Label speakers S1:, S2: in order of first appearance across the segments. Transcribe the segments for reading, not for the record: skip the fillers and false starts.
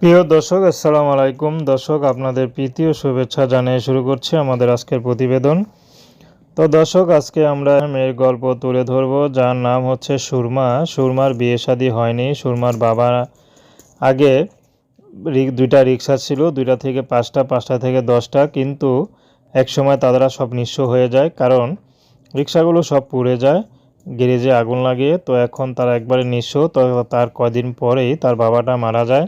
S1: প্রিয় দর্শক, আসসালামু আলাইকুম। দর্শক, আপনাদের প্রীতি ও শুভেচ্ছা জানিয়ে শুরু করছি আমাদের আজকের প্রতিবেদন। তো দর্শক, আজকে আমরা মেয়ের গল্প তুলে ধরব, যার নাম হচ্ছে সুরমা। সুরমার বিয়ে শাদী হয়নি। সুরমার বাবা আগে দুইটা রিক্সা ছিল, 2টা থেকে 5টা, 5টা থেকে 10টা, কিন্তু একসময় তারা সব নিঃস্ব হয়ে যায়, কারণ রিক্সাগুলো সব পুড়ে যায় গ্যারেজে আগুন লাগিয়ে। তো এখন তারা একবারে নিঃস্ব। তো তার কয়দিন পরেই তার বাবাটা মারা যায়।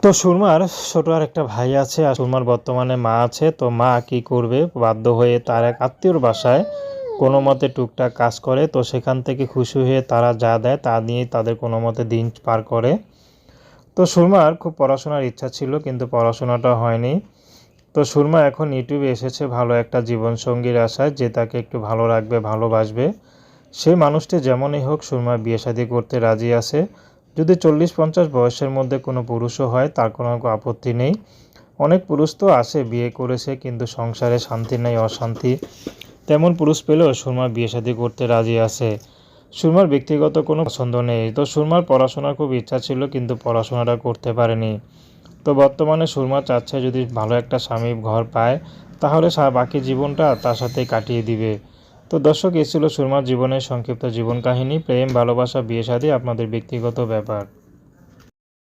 S1: তো সুরমার ছোট আর একটা ভাই আছে, আর সুরমার বর্তমানে মা আছে। তো মা কি করবে, বাধ্য হয়ে তার এক আত্মীয়র বাসায় কোনো মতে টুকটাক কাজ করে। তো সেখান থেকে খুশি হয়ে তারা যা দেয় তা নিয়েই তাদের কোনো মতে দিন পার করে। তো সুরমার খুব পড়াশোনার ইচ্ছা ছিল, কিন্তু পড়াশোনাটা হয়নি। তো সুরমা এখন ইউটিউবে এসেছে ভালো একটা জীবনসঙ্গীর আশায়, যে তাকে একটু ভালো রাখবে, ভালোবাসবে। সেই মানুষটি যেমনই হোক, সুরমা বিয়ে শাদী করতে রাজি আছে। যদি 40-50 বয়সের মধ্যে কোনো পুরুষও হয়, তার কোনো আপত্তি নেই। অনেক পুরুষ তো আছে, বিয়ে করেছে কিন্তু সংসারে শান্তি নেই, অশান্তি। তেমন পুরুষ পেলেও সুরমা বিয়ে শাদী করতে রাজি আছে। সুরমার ব্যক্তিগত কোনো পছন্দ নেই। তো সুরমার পড়াশোনার খুব ইচ্ছা ছিল, কিন্তু পড়াশোনাটা করতে পারেনি। তো বর্তমানে সুরমা চাচ্ছে যদি ভালো একটা স্বামী ঘর পায়, তাহলে বাকি জীবনটা তার সাথেই কাটিয়ে দিবে। তো দর্শক, এই ছিল সুরমার জীবনের সংক্ষিপ্ত জীবন কাহিনী। প্রেম, ভালোবাসা, বিয়ে শাদী আপনাদের ব্যক্তিগত ব্যাপার।